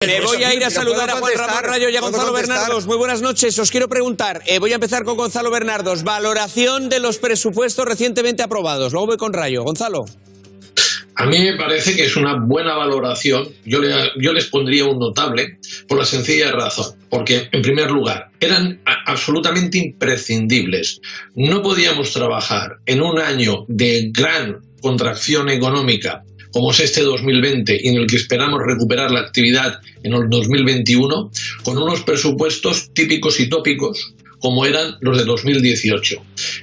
Me voy a ir a saludar a Juan Ramón Rayo y a Gonzalo Bernardos. Muy buenas noches. Os quiero preguntar, voy a empezar con Gonzalo Bernardos. Valoración de los presupuestos recientemente aprobados. Luego voy con Rayo. Gonzalo. A mí me parece que es una buena valoración. Yo les pondría un notable por la sencilla razón. Porque, en primer lugar, eran absolutamente imprescindibles. No podíamos trabajar en un año de gran contracción económica como es este 2020 y en el que esperamos recuperar la actividad en el 2021, con unos presupuestos típicos y tópicos como eran los de 2018.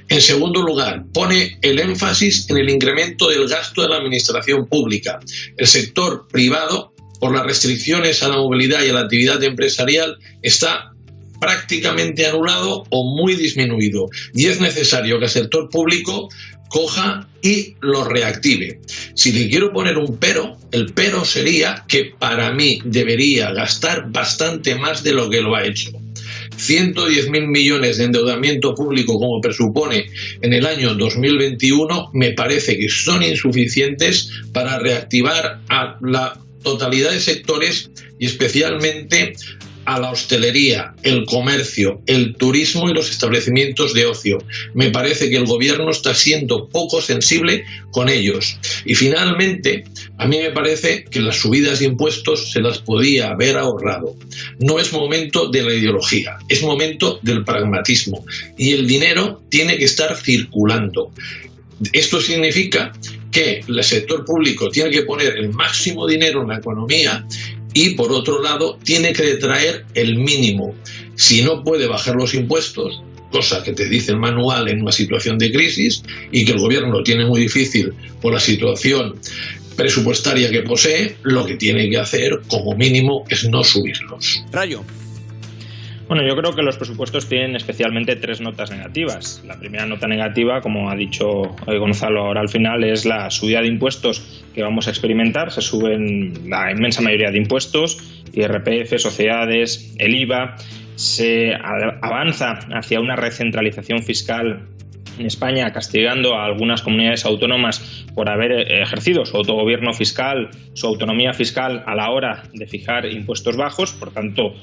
En segundo lugar, pone el énfasis en el incremento del gasto de la administración pública. El sector privado, por las restricciones a la movilidad y a la actividad empresarial, está prácticamente anulado o muy disminuido, y es necesario que el sector público coja y lo reactive. Si le quiero poner un pero, el pero sería que para mí debería gastar bastante más de lo que lo ha hecho. 110.000 millones de endeudamiento público como presupone en el año 2021 me parece que son insuficientes para reactivar a la totalidad de sectores y especialmente a la hostelería, el comercio, el turismo y los establecimientos de ocio. Me parece que el gobierno está siendo poco sensible con ellos. Y finalmente, a mí me parece que las subidas de impuestos se las podía haber ahorrado. No es momento de la ideología, es momento del pragmatismo. Y el dinero tiene que estar circulando. Esto significa que el sector público tiene que poner el máximo dinero en la economía y, por otro lado, tiene que detraer el mínimo. Si no puede bajar los impuestos, cosa que te dice el manual en una situación de crisis y que el gobierno lo tiene muy difícil por la situación presupuestaria que posee, lo que tiene que hacer como mínimo es no subirlos. Rayo. Bueno, yo creo que los presupuestos tienen especialmente tres notas negativas. La primera nota negativa, como ha dicho Gonzalo ahora al final, es la subida de impuestos que vamos a experimentar. Se suben la inmensa mayoría de impuestos, IRPF, sociedades, el IVA. Se avanza hacia una recentralización fiscal en España, castigando a algunas comunidades autónomas por haber ejercido su autogobierno fiscal, su autonomía fiscal a la hora de fijar impuestos bajos. Por tanto,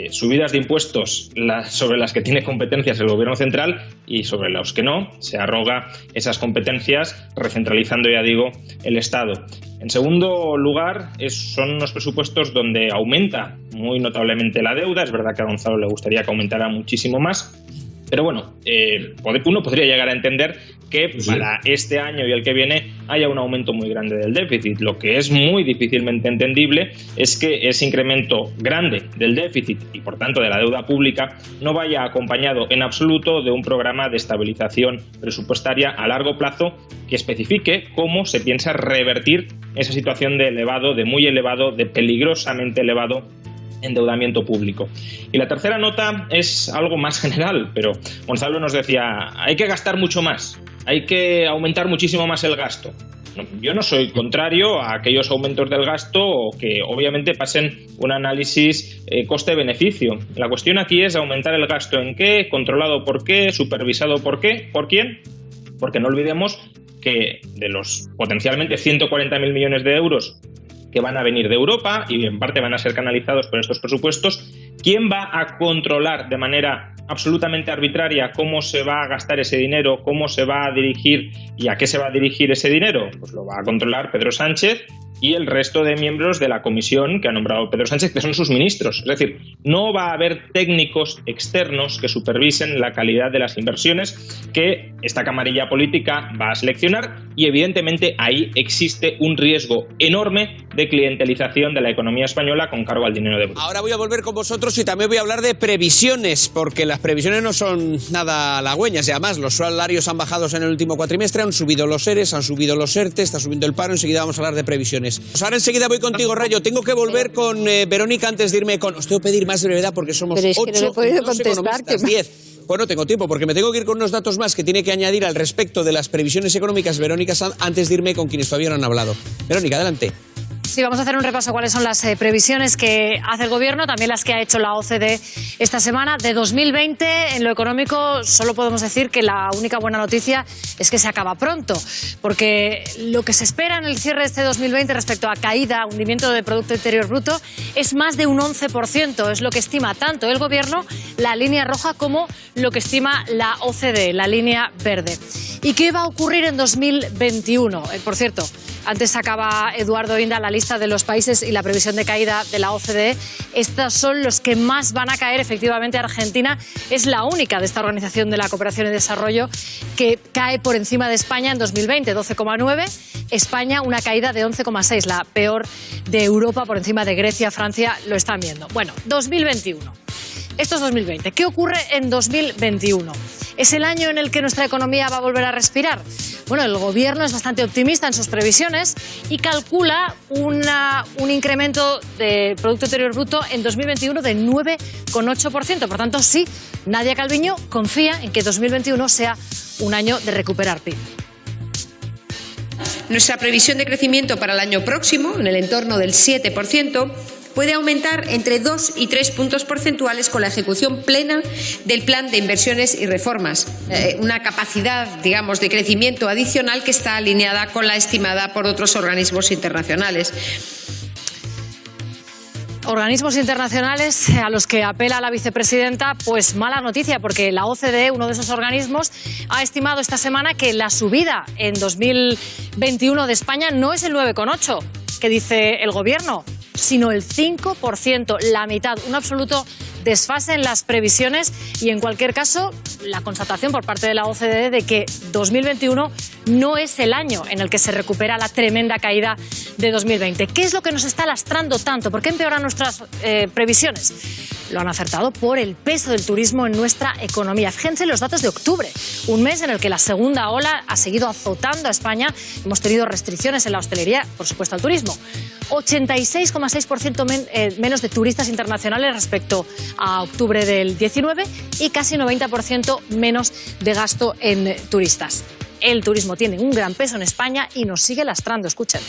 subidas de impuestos sobre las que tiene competencias el gobierno central y sobre los que no, se arroga esas competencias, recentralizando, ya digo, el Estado. En segundo lugar, son unos presupuestos donde aumenta muy notablemente la deuda. Es verdad que a Gonzalo le gustaría que aumentara muchísimo más. Pero bueno, uno podría llegar a entender que para este año y el que viene haya un aumento muy grande del déficit. Lo que es muy difícilmente entendible es que ese incremento grande del déficit y por tanto de la deuda pública no vaya acompañado en absoluto de un programa de estabilización presupuestaria a largo plazo que especifique cómo se piensa revertir esa situación de muy elevado, de peligrosamente elevado endeudamiento público. Y la tercera nota es algo más general, pero Gonzalo nos decía, hay que gastar mucho más, hay que aumentar muchísimo más el gasto. Yo no soy contrario a aquellos aumentos del gasto o que obviamente pasen un análisis coste-beneficio. La cuestión aquí es aumentar el gasto en qué, controlado por qué, supervisado por qué, por quién, porque no olvidemos que de los potencialmente 140.000 millones de euros que van a venir de Europa y en parte van a ser canalizados por estos presupuestos, ¿quién va a controlar de manera absolutamente arbitraria cómo se va a gastar ese dinero, cómo se va a dirigir y a qué se va a dirigir ese dinero? Pues lo va a controlar Pedro Sánchez y el resto de miembros de la comisión que ha nombrado Pedro Sánchez, que son sus ministros. Es decir, no va a haber técnicos externos que supervisen la calidad de las inversiones que esta camarilla política va a seleccionar y evidentemente ahí existe un riesgo enorme de clientelización de la economía española con cargo al dinero de Bruselas. Ahora voy a volver con vosotros y también voy a hablar de previsiones, porque las previsiones no son nada halagüeñas y además los salarios han bajado en el último cuatrimestre, han subido los ERES, han subido los ERTE, está subiendo el paro. Enseguida vamos a hablar de previsiones. Pues ahora enseguida voy contigo, Rayo. Tengo que volver con Verónica antes de irme con... Os tengo que pedir más brevedad porque somos 8 no he podido contestar, 10. Bueno, tengo tiempo porque me tengo que ir con unos datos más que tiene que añadir al respecto de las previsiones económicas Verónica Sanz antes de irme con quienes todavía no han hablado. Verónica, adelante. Sí, vamos a hacer un repaso a cuáles son las previsiones que hace el Gobierno, también las que ha hecho la OCDE esta semana. De 2020, en lo económico, solo podemos decir que la única buena noticia es que se acaba pronto, porque lo que se espera en el cierre de este 2020 respecto a caída, hundimiento del Producto Interior Bruto, es más de un 11%. Es lo que estima tanto el Gobierno, la línea roja, como lo que estima la OCDE, la línea verde. ¿Y qué va a ocurrir en 2021? Por cierto, antes sacaba Eduardo Inda la lista de los países y la previsión de caída de la OCDE. Estos son los que más van a caer. Efectivamente, Argentina es la única de esta Organización de la Cooperación y Desarrollo que cae por encima de España en 2020, 12,9. España una caída de 11,6, la peor de Europa, por encima de Grecia, Francia, lo están viendo. Bueno, 2021. Esto es 2020. ¿Qué ocurre en 2021? ¿Es el año en el que nuestra economía va a volver a respirar? Bueno, el Gobierno es bastante optimista en sus previsiones y calcula un incremento de Producto Interior Bruto en 2021 de 9,8%. Por tanto, sí, Nadia Calviño confía en que 2021 sea un año de recuperar PIB. Nuestra previsión de crecimiento para el año próximo, en el entorno del 7%, puede aumentar entre 2 y 3 puntos porcentuales con la ejecución plena del plan de inversiones y reformas. Una capacidad, digamos, de crecimiento adicional que está alineada con la estimada por otros organismos internacionales. Organismos internacionales a los que apela la vicepresidenta, pues mala noticia, porque la OCDE, uno de esos organismos, ha estimado esta semana que la subida en 2021 de España no es el 9,8 que dice el Gobierno, sino el 5%, la mitad, un absoluto desfase en las previsiones y, en cualquier caso, la constatación por parte de la OCDE de que 2021 no es el año en el que se recupera la tremenda caída de 2020. ¿Qué es lo que nos está lastrando tanto? ¿Por qué empeoran nuestras previsiones? Lo han acertado por el peso del turismo en nuestra economía. Fíjense los datos de octubre, un mes en el que la segunda ola ha seguido azotando a España. Hemos tenido restricciones en la hostelería, por supuesto al turismo. 86,6% menos de turistas internacionales respecto a octubre del 19 y casi 90% menos de gasto en turistas. El turismo tiene un gran peso en España y nos sigue lastrando. Escuchen.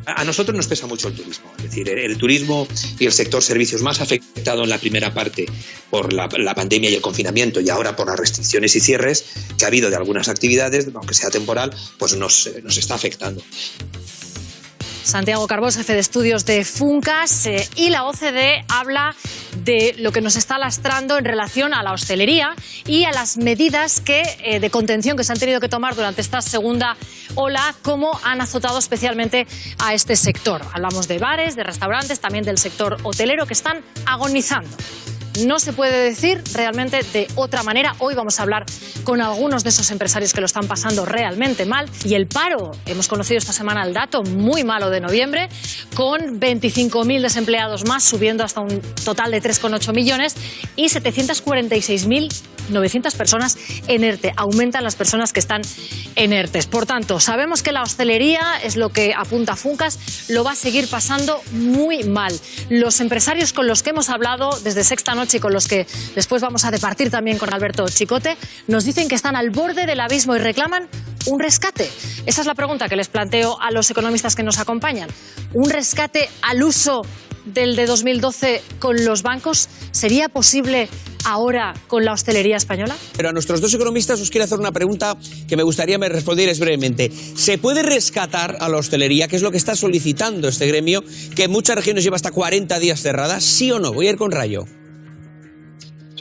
A nosotros nos pesa mucho el turismo, es decir, el turismo y el sector servicios más afectado en la primera parte por la pandemia y el confinamiento, y ahora por las restricciones y cierres que ha habido de algunas actividades, aunque sea temporal, pues nos está afectando. Santiago Carbós, jefe de estudios de Funcas, y la OCDE habla de lo que nos está lastrando en relación a la hostelería y a las medidas de contención que se han tenido que tomar durante esta segunda ola, cómo han azotado especialmente a este sector. Hablamos de bares, de restaurantes, también del sector hotelero, que están agonizando. No se puede decir realmente de otra manera. Hoy vamos a hablar con algunos de esos empresarios que lo están pasando realmente mal. Y el paro, hemos conocido esta semana el dato muy malo de noviembre, con 25.000 desempleados más, subiendo hasta un total de 3,8 millones y 746.900 personas en ERTE. Aumentan las personas que están en ERTE. Por tanto, sabemos que la hostelería, es lo que apunta Funcas, lo va a seguir pasando muy mal. Los empresarios con los que hemos hablado desde Sexta Noche y con los que después vamos a departir también con Alberto Chicote, nos dicen que están al borde del abismo y reclaman un rescate. Esa es la pregunta que les planteo a los economistas que nos acompañan. ¿Un rescate al uso del de 2012 con los bancos sería posible ahora con la hostelería española? Pero a nuestros dos economistas os quiero hacer una pregunta que me gustaría me respondierais brevemente. ¿Se puede rescatar a la hostelería, que es lo que está solicitando este gremio, que en muchas regiones lleva hasta 40 días cerrada? ¿Sí o no? Voy a ir con Rayo.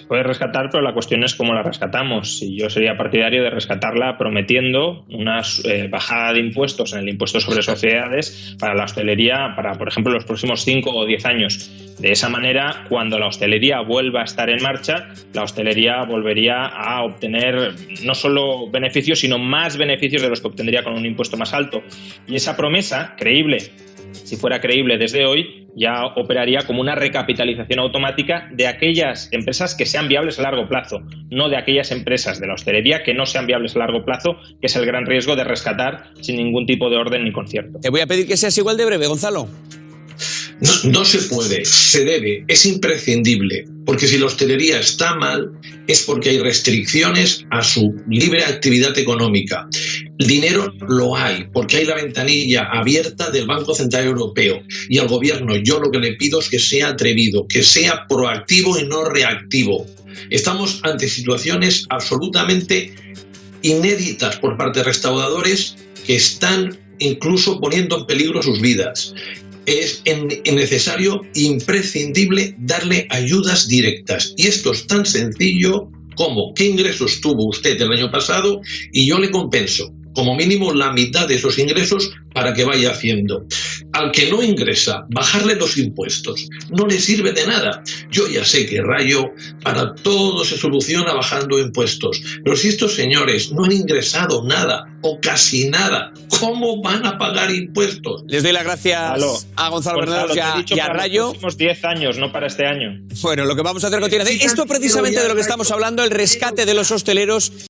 Puede rescatar, pero la cuestión es cómo la rescatamos. Y yo sería partidario de rescatarla prometiendo una bajada de impuestos en el impuesto sobre sociedades para la hostelería para, por ejemplo, los próximos 5 o 10 años. De esa manera, cuando la hostelería vuelva a estar en marcha, la hostelería volvería a obtener no solo beneficios, sino más beneficios de los que obtendría con un impuesto más alto. Y esa promesa, creíble, si fuera creíble desde hoy, ya operaría como una recapitalización automática de aquellas empresas que sean viables a largo plazo, no de aquellas empresas de la hostelería que no sean viables a largo plazo, que es el gran riesgo de rescatar sin ningún tipo de orden ni concierto. Te voy a pedir que seas igual de breve, Gonzalo. No se puede, se debe, es imprescindible, porque si la hostelería está mal es porque hay restricciones a su libre actividad económica. dinero lo hay, porque hay la ventanilla abierta del Banco Central Europeo. Y al gobierno yo lo que le pido es que sea atrevido, que sea proactivo y no reactivo. Estamos ante situaciones absolutamente inéditas por parte de restauradores que están incluso poniendo en peligro sus vidas. Es necesario, imprescindible, darle ayudas directas. Y esto es tan sencillo como qué ingresos tuvo usted el año pasado y yo le compenso como mínimo la mitad de esos ingresos para que vaya haciendo. Al que no ingresa, bajarle los impuestos no le sirve de nada. Yo ya sé que Rayo para todo se soluciona bajando impuestos, pero si estos señores no han ingresado nada o casi nada, ¿cómo van a pagar impuestos? Les doy las gracias a Gonzalo Bernados y a Rayo. Los próximos 10 años, no para este año. Bueno, lo que vamos a hacer a continuación. Esto precisamente de lo que estamos hablando, el rescate de los hosteleros.